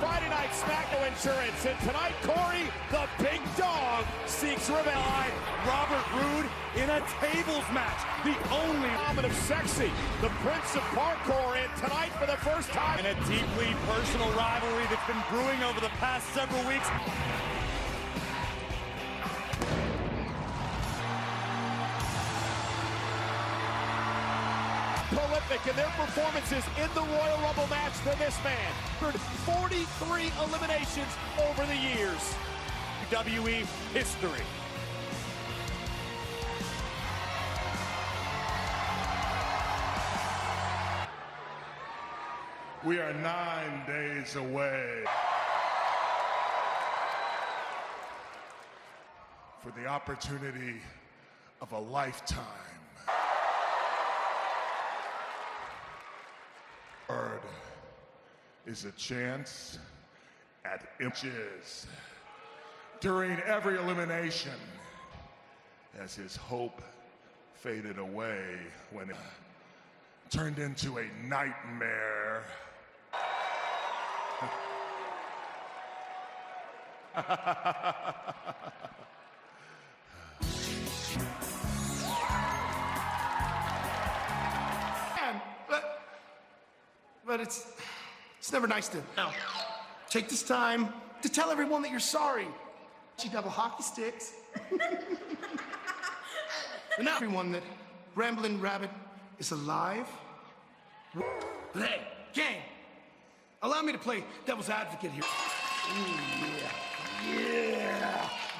Friday Night Smack no insurance. And tonight, Corey, the big dog, seeks revenge. Robert Roode in a tables match. The only of sexy, the Prince of Parkour, in tonight for the first time. And a deeply personal rivalry that's been brewing over the past several weeks. Prolific in their performances in the Royal Rumble match than this man. 43 eliminations over the years. WWE history. We are 9 days away for the opportunity of a lifetime. Word is a chance at inches during every elimination as his hope faded away when it turned into a nightmare. But it's never nice to take this time to tell everyone that you're sorry. You double hockey sticks. And now everyone that Ramblin' Rabbit is alive. Hey, gang, allow me to play devil's advocate here. Ooh,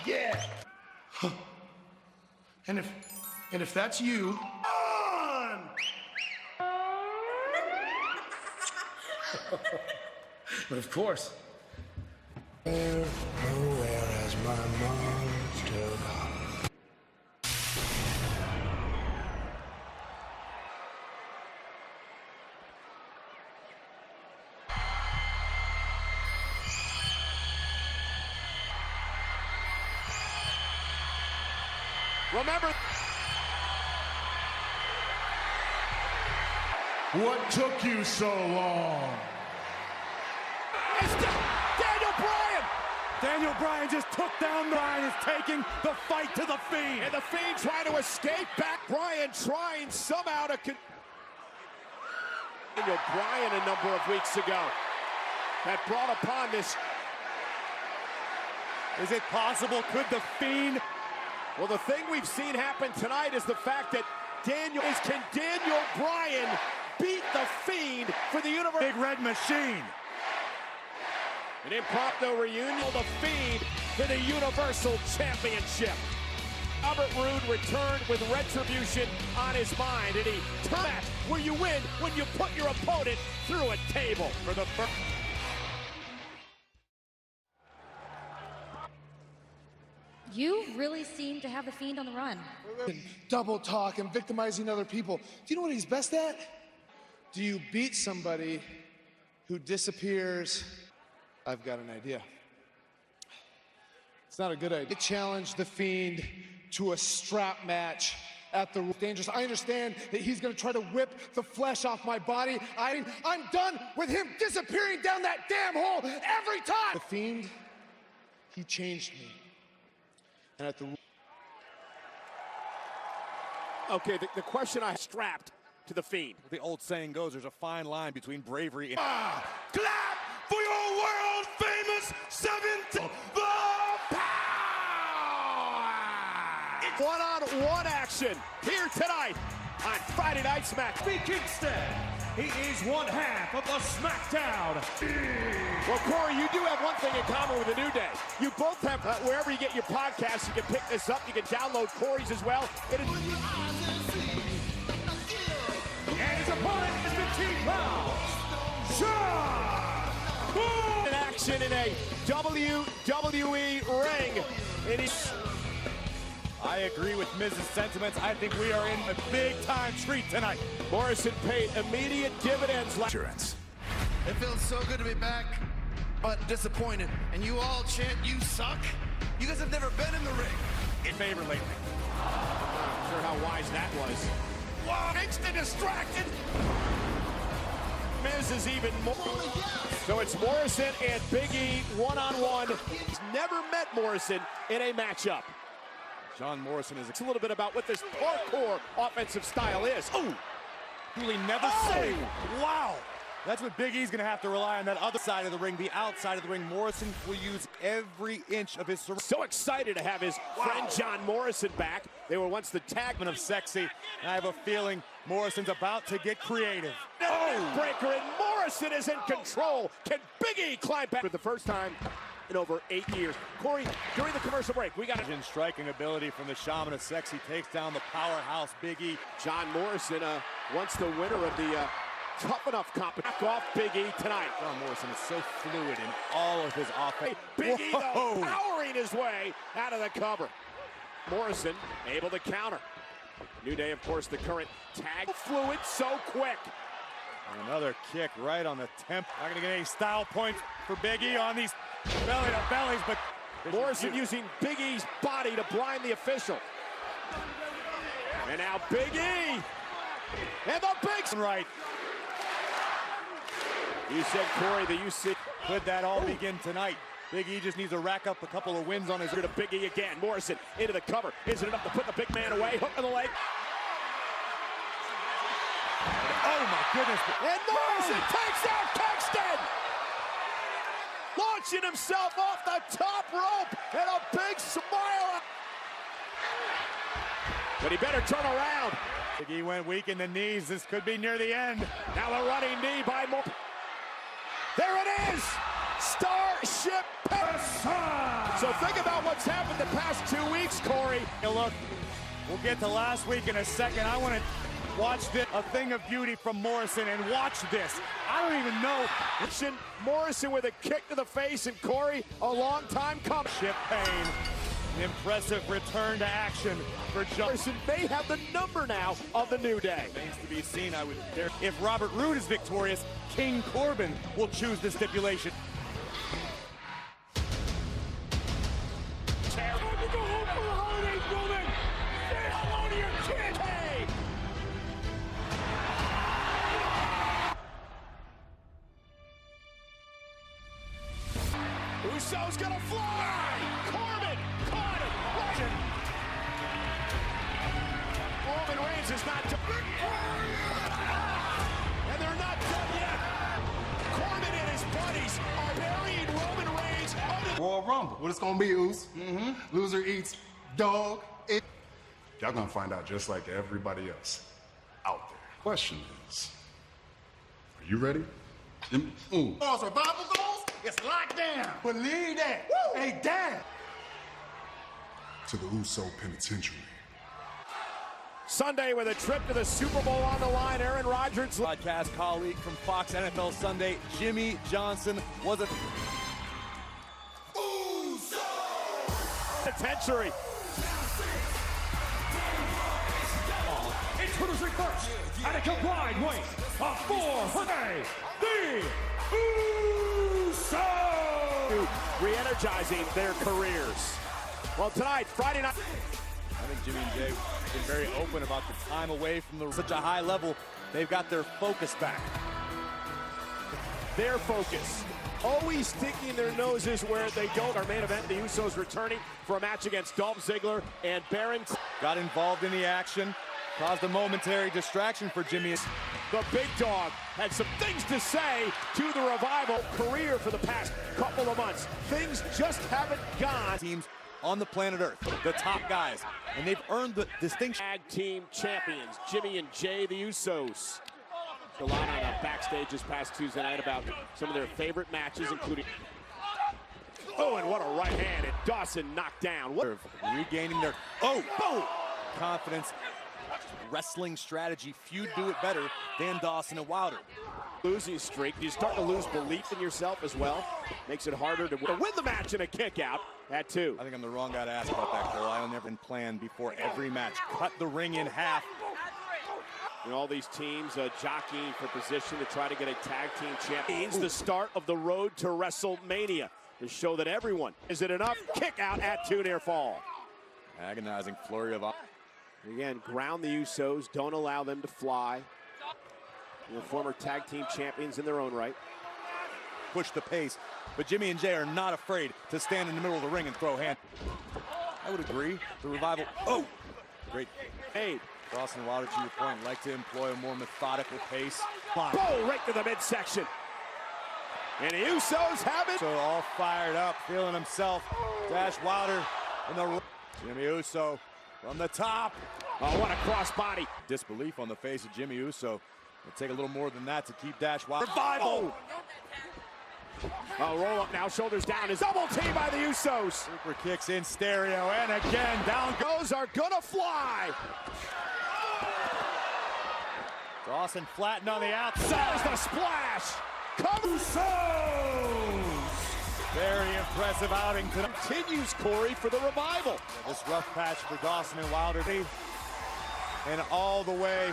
yeah. Huh. And if that's you, on! But of course. Nowhere has my monster gone. Remember, What took you so long? it's Daniel Bryan! Daniel Bryan just took down Bryan, is taking the fight to the Fiend. And the Fiend trying to escape back. Bryan trying somehow to Daniel Bryan a number of weeks ago that brought upon this. Is it possible? Could the Fiend? Well, the thing we've seen happen tonight is the fact that can Daniel Bryan beat the Fiend for the universe? Big Red Machine. An impromptu reunion of the Fiend for the Universal Championship. Robert Roode returned with retribution on his mind, and he turned that where you win when you put your opponent through a table for the first. You really seem to have the Fiend on the run. Double talk and victimizing other people. Do you know what he's best at? Do you beat somebody who disappears? I've got an idea. It's not a good idea. Challenge the Fiend to a strap match at the Dangerous. I understand that he's gonna try to whip the flesh off my body. I'm done with him disappearing down that damn hole every time. The Fiend, he changed me. And at the Okay, the question I strapped to the Fiend. The old saying goes, there's a fine line between bravery and... Clap for your world famous 17th One-on-one action here tonight on Friday Night Smack. Kingston. He is one half of the SmackDown. Well, Corey, you do have one thing in common with the New Day. You both have, wherever you get your podcasts, you can pick this up. You can download Corey's as well. And his opponent is the T-Pound, Shawn. In action in a WWE ring. And he's... I agree with Miz's sentiments. I think we are in a big-time treat tonight. Morrison paid immediate dividends. Insurance. It feels so good to be back, but disappointed. And you all chant, "You suck"? You guys have never been in the ring. In favor lately. Not sure how wise that was. Wow, Kingston distracted. Miz is even more. So So it's Morrison and Big E one-on-one. He's never met Morrison in a matchup. John Morrison is a little bit about what this hardcore offensive style is. Oh! Really never saved. Wow! That's what Big E's gonna have to rely on, that other side of the ring, the outside of the ring. Morrison will use every inch of his... So excited to have his friend John Morrison back. They were once the tagman of sexy, and I have a feeling Morrison's about to get creative. Oh! Breaker, and Morrison is in control. Can Big E climb back for the first time in over 8 years? Corey, during the commercial break, we got a striking ability from the Shaman of Sexy, takes down the powerhouse Big E. John Morrison, once the winner of the Tough Enough competition. Back off Big E tonight. John Morrison is so fluid in all of his offense. Big E, though, powering his way out of the cover. Morrison able to counter. New Day, of course, the current tag. Fluid, so quick. And another kick right on the temp. Not going to get any style points for Big E on these belly-to-bellies, but... Morrison using Big E's body to blind the official. And now Big E. And the big... Right. You said, Corey, that you see. Could that all begin tonight? Big E just needs to rack up a couple of wins on his... To Big E again. Morrison into the cover. Is it enough to put the big man away? Hook on the leg. Oh, my goodness. And Morrison takes out Kingston. Launching himself off the top rope. And a big smile. But he better turn around. Big E went weak in the knees. This could be near the end. Now the running knee by Moore. There it is! Starship Pass. So think about what's happened the past 2 weeks, Corey. Hey, look, we'll get to last week in a second. I want to watch this, a thing of beauty from Morrison, and watch this. I don't even know. Morrison with a kick to the face, and Corey, a long time coming. Ship pain. An impressive return to action for Morrison. They have the number now of the New Day. Remains to be seen. I would dare. If Robert Roode is victorious, King Corbin will choose the stipulation. Uso's gonna fly! Corbin caught it! Roman Reigns is not done. And they're not done yet. Corbin and his buddies are burying Roman Reigns under Royal Rumble. What it's gonna be, Oos? Loser eats dog. Y'all gonna find out just like everybody else out there. Question is, are you ready? Oh, survival goals? It's locked down. Believe that. Woo! Hey, Dad. To the Uso Penitentiary. Sunday with a trip to the Super Bowl on the line. Aaron Rodgers, podcast colleague from Fox NFL Sunday, Jimmy Johnson, was a penitentiary. Introducing first, at a combined weight of 400, the Usos! Re-energizing their careers. Well, tonight, Friday night. I think Jimmy and Jay have been very open about the time away from such a high level. They've got their focus back. Their focus. Always sticking their noses where they don't. Our main event, the Usos returning for a match against Dolph Ziggler and Baron. Got involved in the action. Caused a momentary distraction for Jimmy. The big dog had some things to say to the Revival career for the past couple of months. Things just haven't gone. Teams on the planet Earth, the top guys, and they've earned the distinction. Tag team champions, Jimmy and Jay, the Usos. A lot on backstage this past Tuesday night about some of their favorite matches, including... Oh, and what a right hand, and Dawson knocked down. What? Regaining their... Oh, boom! Confidence. Wrestling strategy, feud do it better than Dawson and Wilder. Losing streak, you start to lose belief in yourself as well. Makes it harder to win the match in a kick out at 2. I think I'm the wrong guy to ask about that, Cole. I'll never plan before every match. Cut the ring in half. You know, all these teams jockeying for position to try to get a tag team champion. The start of the road to WrestleMania to show that everyone, is it enough? Kick out at 2 near fall. Agonizing flurry of... Again, ground the Usos, don't allow them to fly. The former tag team champions in their own right. push the pace. But Jimmy and Jay are not afraid to stand in the middle of the ring and throw hands. I would agree. The Revival, oh, great. Hey, Cross and Wilder, to your point, like to employ a more methodical pace. Oh, right to the midsection. And the Usos have it. So all fired up, feeling himself. Dash Wilder and the Jimmy Uso from the top. Oh, what a crossbody. Disbelief on the face of Jimmy Uso. It'll take a little more than that to keep Dash Wilder. Revival. Oh, roll up now, shoulders down. Is double team by the Usos. Super kicks in stereo, and again, down goes are gonna fly. Dawson flattened on the outside. There's the splash. Usos! Very impressive outing tonight. Continues, Corey, for the Revival. This rough patch for Dawson and Wilder. And all the way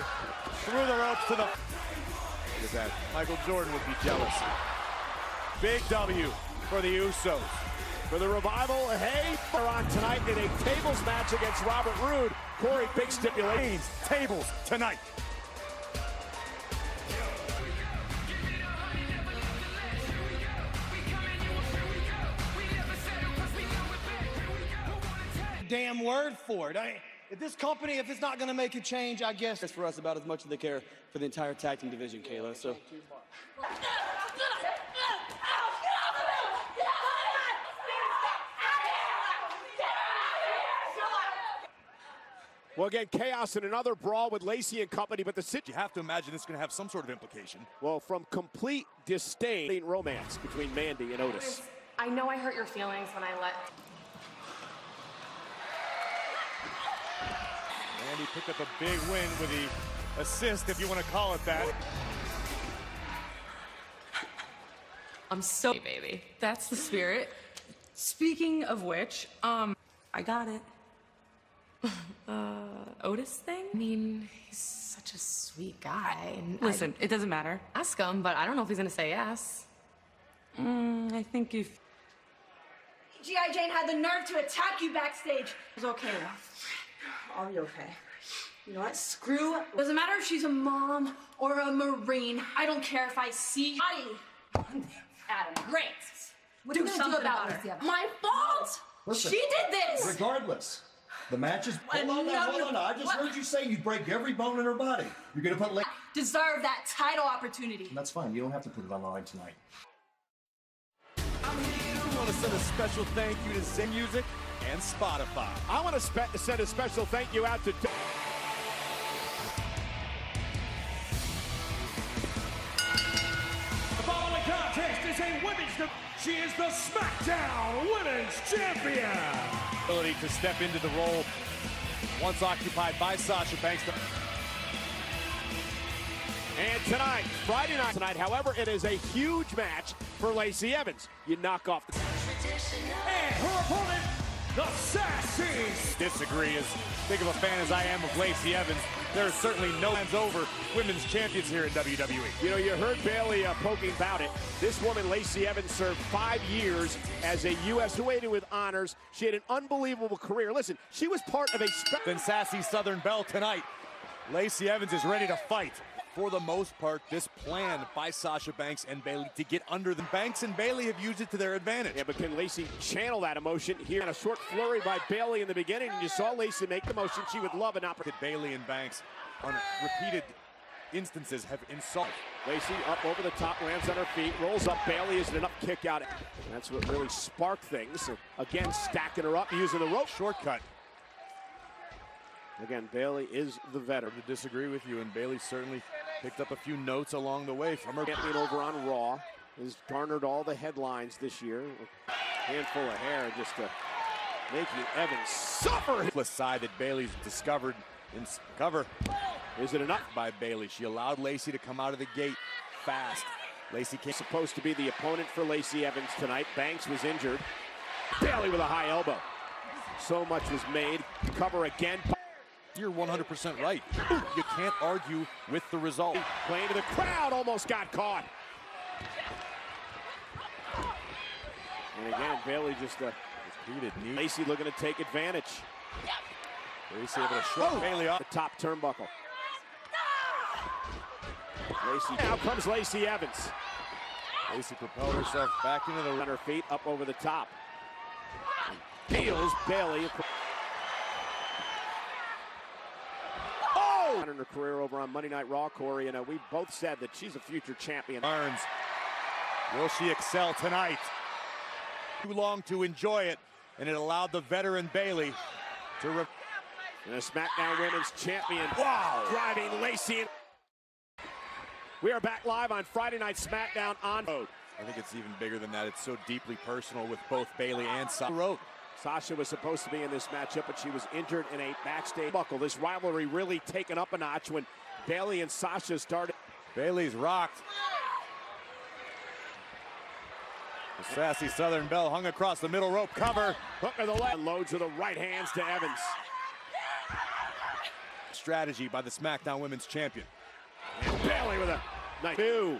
through the ropes to the... Look at that. Michael Jordan would be jealous. Big W for the Usos. For the Revival, hey, they're on tonight in a tables match against Robert Roode. Corey, big stipulations. Tables tonight. Damn word for it. If this company, if it's not going to make a change, I guess it's for us about as much as they care for the entire tag team division, Kayla. So. Well, again, chaos in another brawl with Lacey and company, but the you have to imagine it's going to have some sort of implication. Well, from complete disdain, romance between Mandy and Otis. I know I hurt your feelings when I let. Mandy picked up a big win with the assist, if you want to call it that. I'm so baby. That's the spirit. Speaking of which, I got it. Otis thing? I mean, he's such a sweet guy. Listen, it doesn't matter. Ask him, but I don't know if he's gonna say yes. I think if... G.I. Jane had the nerve to attack you backstage. It's okay now. I'll be okay. You know what? Screw. Doesn't matter if she's a mom or a Marine. I don't care if I see body. Adam, great. Do something about her. My fault. Listen, she did this. Regardless, the match is. Hold on now, hold on now. I just heard you say you'd break every bone in her body. You're gonna put. Deserve that title opportunity. That's fine. You don't have to put it on the line tonight. I want to send a special thank you to Zen Music and Spotify. I want to send a special thank you out to... The following contest is a women's... She is the SmackDown Women's Champion. Ability to step into the role once occupied by Sasha Banks. And tonight, Friday night tonight, however, it is a huge match for Lacey Evans. You knock off the... And her opponent, the Sassies. Disagree. As big of a fan as I am of Lacey Evans, there is certainly no hands over women's champions here in WWE. You know, you heard Bayley poking about it. This woman, Lacey Evans, served 5 years as a U.S. heavyweight with honors. She had an unbelievable career. Listen, she was part of a... Then Sassy Southern Belle tonight. Lacey Evans is ready to fight. For the most part, this plan by Sasha Banks and Bayley to get under the Banks and Bayley have used it to their advantage. Yeah, but can Lacey channel that emotion here? And a short flurry by Bayley in the beginning, and you saw Lacey make the motion. She would love an opportunity. Bayley and Banks on repeated instances have insulted. Lacey up over the top, lands on her feet, rolls up. Bayley is an up kick out. That's what really sparked things. So again, stacking her up, using the rope. Shortcut. Again, Bayley is the veteran. To disagree with you, and Bayley certainly picked up a few notes along the way from her. Champion over on Raw has garnered all the headlines this year. A handful of hair just making Evans suffer. The side that Bayley's discovered in cover. Is it enough? By Bayley. She allowed Lacey to come out of the gate fast. Lacey came. Supposed to be the opponent for Lacey Evans tonight. Banks was injured. Bayley with a high elbow. So much was made. Cover again. You're 100% right. You can't argue with the result. Playing to the crowd, almost got caught. And again, Bayley just repeated knee. Lacey looking to take advantage. Lacey able to short Bayley off the top turnbuckle. Lacey. Now comes Lacey Evans. Lacey propelled herself back into the... On her feet, up over the top. Peels Bayley. Oh! In her career over on Monday Night Raw, Corey, and we both said that she's a future champion. Burns. Will she excel tonight? Too long to enjoy it, and it allowed the veteran Bayley to... And a SmackDown Women's Champion. Wow! Driving Lacey in. We are back live on Friday Night SmackDown on road. I think it's even bigger than that. It's so deeply personal with both Bayley and Sasha. Sasha was supposed to be in this matchup, but she was injured in a backstage buckle. This rivalry really taken up a notch when Bayley and Sasha started. Bayley's rocked. The sassy Southern Belle hung across the middle rope cover. Hook of the leg. Loads of the right hands to Evans. Strategy by the SmackDown Women's Champion. And Bayley with a nice two.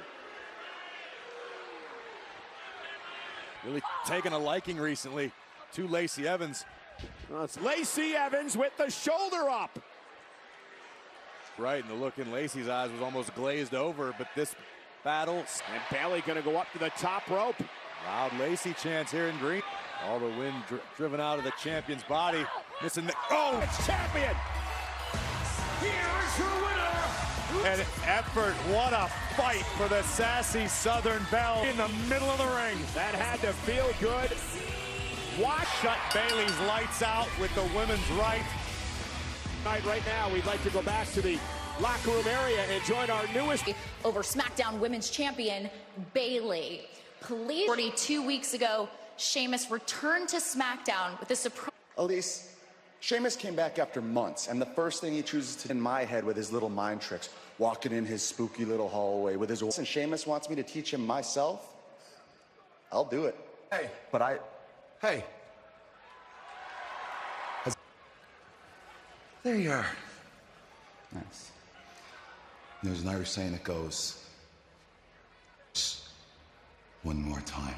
Really taking a liking recently to Lacey Evans. Well, it's Lacey Evans with the shoulder up. Right, and the look in Lacey's eyes was almost glazed over, but this battle... And Bayley gonna go up to the top rope. Loud Lacey chants here in green. All the wind driven out of the champion's body. Missing the... Oh! It's champion! Here's your winner! An effort, what a fight for the sassy Southern Belle in the middle of the ring. That had to feel good. Watch shut Bayley's lights out with the women's right. Right now, we'd like to go back to the locker room area and join our newest... Over SmackDown Women's Champion, Bayley. 42 weeks ago, Sheamus returned to SmackDown with a surprise... Elise, Sheamus came back after months, and the first thing he chooses to in my head with his little mind tricks, walking in his spooky little hallway with his... And Sheamus wants me to teach him myself? I'll do it. Hey. But I... Hey. There you are. Nice. There's an Irish saying that goes... one more time.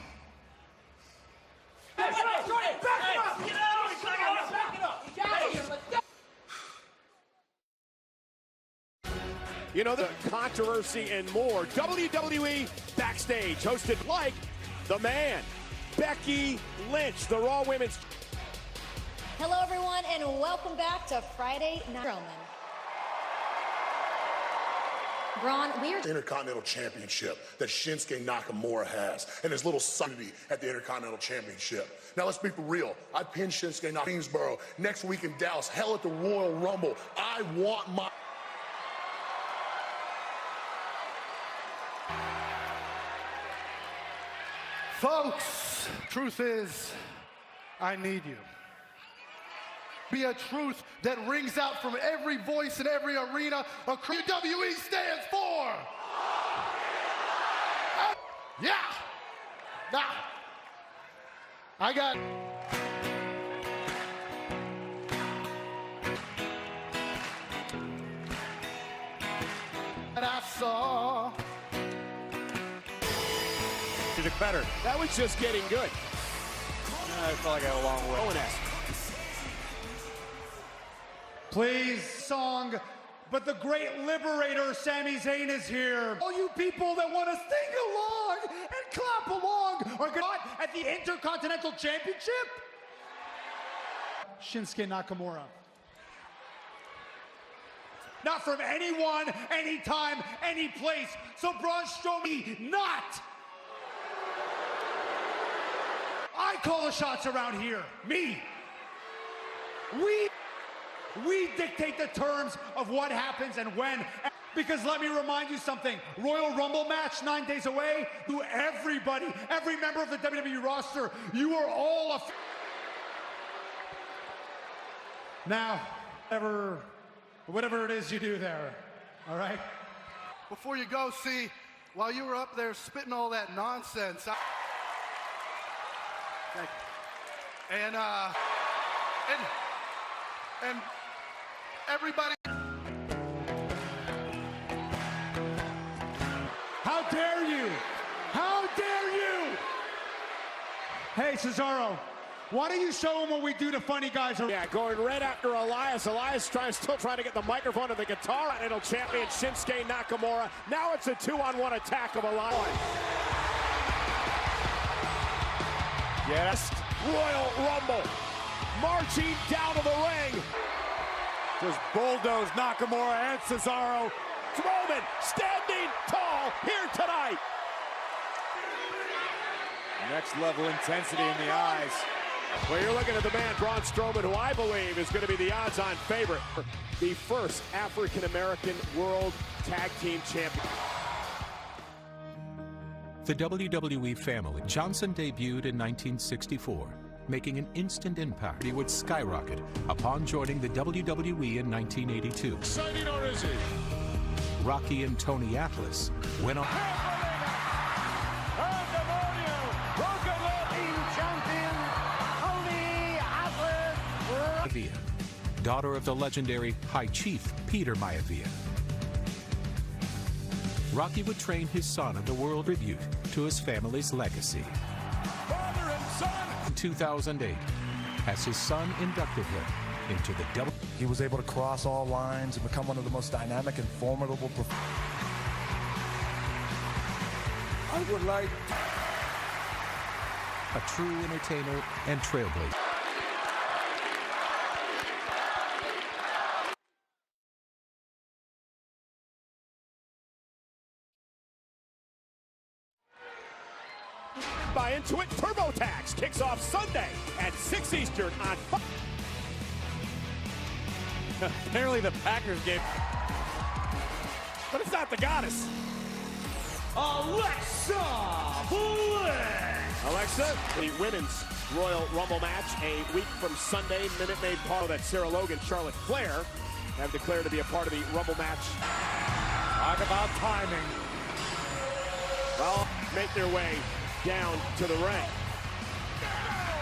You know, the controversy and more. WWE Backstage, hosted like the man, Becky Lynch, the Raw Women's. Hello, everyone, and welcome back to Friday Night Roman. Braun, we are... Intercontinental Championship that Shinsuke Nakamura has, and his little Sunday at the Intercontinental Championship. Now, let's be for real. I pinned Shinsuke Nakamura in Greensboro. Next week in Dallas, hell at the Royal Rumble. I want my... Folks, truth is, I need you. Be a truth that rings out from every voice in every arena. WWE stands for. Yeah. Now, I got. And I saw. She looked better. That was just getting good. I felt like I had a long way. Owen-esque. Please, song, but the great liberator Sami Zayn is here. All you people that want to sing along and clap along are going at the Intercontinental Championship. Shinsuke Nakamura. Not from anyone, anytime, any place. So Braun Strowman, not. I call the shots around here. Me. We dictate the terms of what happens and when. Because let me remind you something. Royal Rumble match 9 days away. To everybody, every member of the WWE roster, you are all a... Now, whatever it is you do there, all right? Before you go, see, while you were up there spitting all that nonsense, and everybody. How dare you? How dare you? Hey, Cesaro, why don't you show them what we do to funny guys? Yeah, going right after Elias. Elias still trying to get the microphone and the guitar. Continental champion Shinsuke Nakamura. Now it's a 2-on-1 attack of Elias. Yes. Royal Rumble marching down to the ring. Just bulldoze Nakamura and Cesaro. Roman standing tall here tonight. Next level intensity in the eyes. Well, you're looking at the man, Braun Strowman, who I believe is going to be the odds-on favorite for the first African-American World Tag Team Champion. The WWE family. Johnson debuted in 1964, making an instant impact. He would skyrocket upon joining the WWE in 1982. Exciting, or is it? Rocky and Tony Atlas went on. Daughter of the legendary High Chief Peter Maivia. Rocky would train his son at the World Tribute to his family's legacy. Father and son. In 2008, as his son inducted him into the double. He was able to cross all lines and become one of the most dynamic and formidable. I would like a true entertainer and trailblazer. Buy into it. TurboTax kicks off Sunday at 6 Eastern on Fox. Apparently the Packers game. But it's not the goddess. Alexa Bliss. Alexa, the women's Royal Rumble match a week from Sunday. Minute Maid Park that Sarah Logan, Charlotte Flair have declared to be a part of the Rumble match. Talk about timing. Well, make their way down to the ring.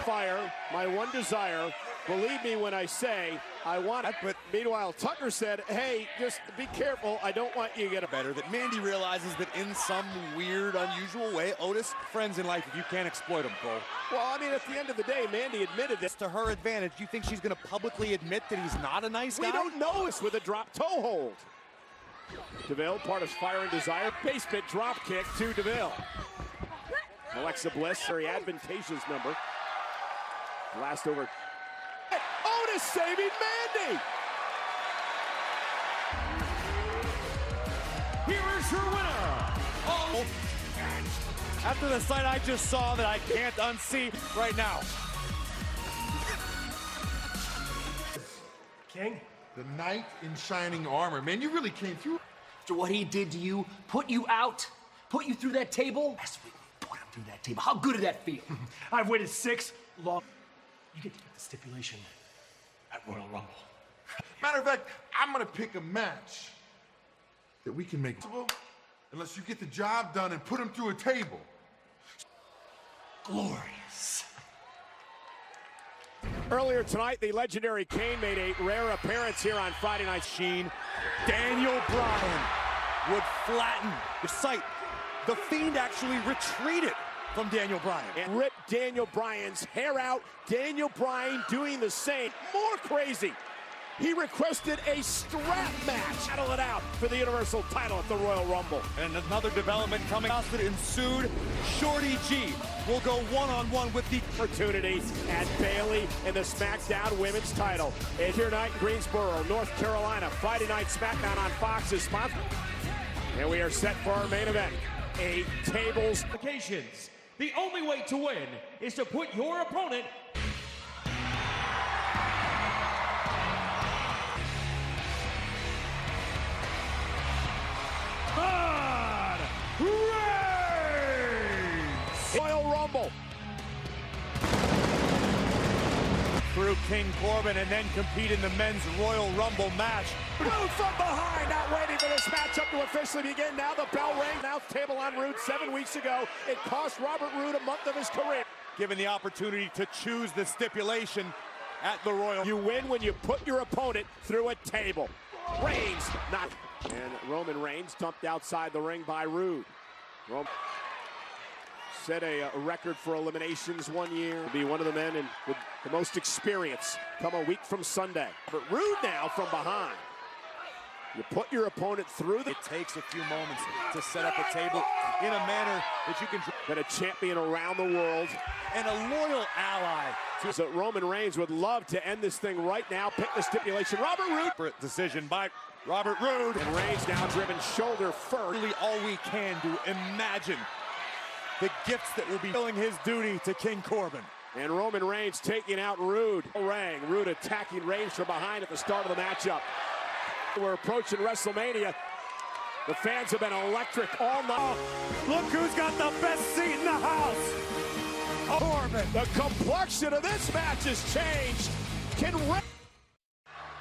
Fire, my one desire. Believe me when I say I want it. But meanwhile, Tucker said, hey, just be careful. I don't want you to get a better. That Mandy realizes that in some weird, unusual way, Otis, friends in life if you can't exploit them, Cole. Well, I mean, at the end of the day, Mandy admitted this to her advantage. Do you think she's going to publicly admit that he's not a nice guy? We don't know this with a drop toe hold. DeVille, part of Fire and Desire. Basement drop kick to DeVille. Alexa Bliss, very advantageous number. Last over. Otis saving Mandy. Here is your winner. After the sight I just saw that I can't unsee right now. King? The knight in shining armor. Man, you really came through. After what he did to you, put you out, put you through that table. That's what put him through that table. How good did that feel? I've waited 6 long. You get to get the stipulation at Royal Rumble. Matter of fact, I'm gonna pick a match that we can make unless you get the job done and put him through a table. Glorious. Earlier tonight, the legendary Kane made a rare appearance here on Friday Night Sheen. Daniel Bryan would flatten the sight. The Fiend actually retreated from Daniel Bryan. And ripped Daniel Bryan's hair out. Daniel Bryan doing the same. More crazy. He requested a strap match. Battle it out for the Universal title at the Royal Rumble. And another development coming out that ensued. Shorty G will go one-on-one with the opportunity at Bayley in the SmackDown Women's title. And here tonight, Greensboro, North Carolina. Friday Night SmackDown on Fox is sponsored. And we are set for our main event. A tables. Occasions. The only way to win is to put your opponent. On Reigns! Royal Rumble. Through King Corbin and then compete in the men's Royal Rumble match. Roode from behind, not waiting for this matchup to officially begin. Now the bell rings. Now table on Roode 7 weeks ago. It cost Robert Roode a month of his career. Given the opportunity to choose the stipulation at the Royal. You win when you put your opponent through a table. Reigns, not. And Roman Reigns dumped outside the ring by Roode. Roman set a record for eliminations one year. To be one of the men with the most experience come a week from Sunday. But Roode now from behind. You put your opponent through the... It takes a few moments to set up a table in a manner that you can... Been a champion around the world. And a loyal ally. So Roman Reigns would love to end this thing right now. Pick the stipulation. Robert Roode. Decision by Robert Roode. And Reigns now driven shoulder first. Really all we can do. Imagine the gifts that will be filling his duty to King Corbin. And Roman Reigns taking out Roode. Roode attacking Reigns from behind at the start of the matchup. We're approaching WrestleMania. The fans have been electric all night. Look who's got the best seat in the house. Corbin. The complexion of this match has changed.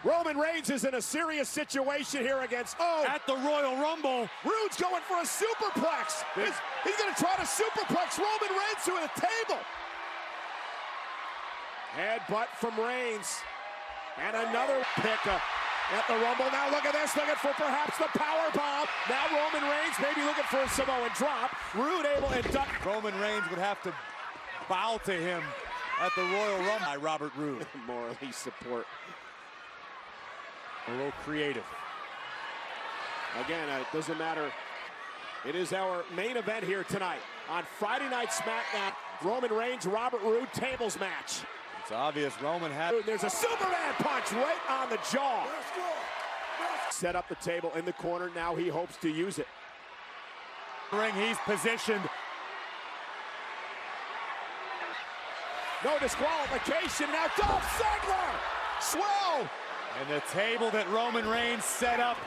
Roman Reigns is in a serious situation here against at the Royal Rumble. Roode's going for a superplex. He's going to try to superplex Roman Reigns to the table. Headbutt from Reigns. And another pick at the Rumble. Now look at this, looking for perhaps the power bomb. Now Roman Reigns maybe looking for a Samoan drop. Roode able and duck. Roman Reigns would have to bow to him at the Royal Rumble by Robert Roode. Morally support. A little creative. Again, it doesn't matter. It is our main event here tonight on Friday Night SmackDown. Roman Reigns, Robert Roode tables match. It's obvious Roman had... There's a Superman punch right on the jaw. Set up the table in the corner. Now he hopes to use it. Ring, he's positioned. No disqualification. Now Dolph Ziggler. Swell. And the table that Roman Reigns set up.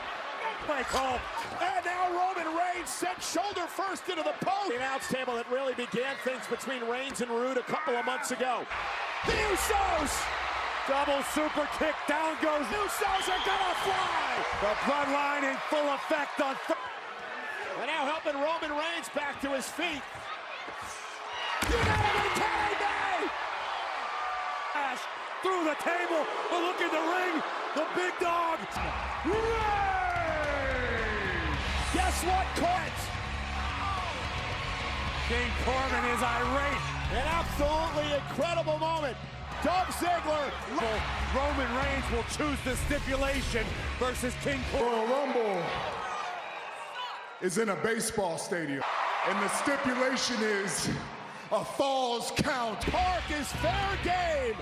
And now Roman Reigns sent shoulder first into the post. The announce table that really began things between Reigns and Roode a couple of months ago. The Usos! Double super kick, down goes. Usos are gonna fly! The bloodline in full effect on... And now helping Roman Reigns back to his feet. You gotta be kidding me! Through the table, but look at the ring, the big dog. Guess what, Corbin? King Corbin is irate. An absolutely incredible moment. Dolph Ziggler. Roman Reigns will choose the stipulation versus King Corbin. Royal Rumble is in a baseball stadium, and the stipulation is a falls count. Park is fair game.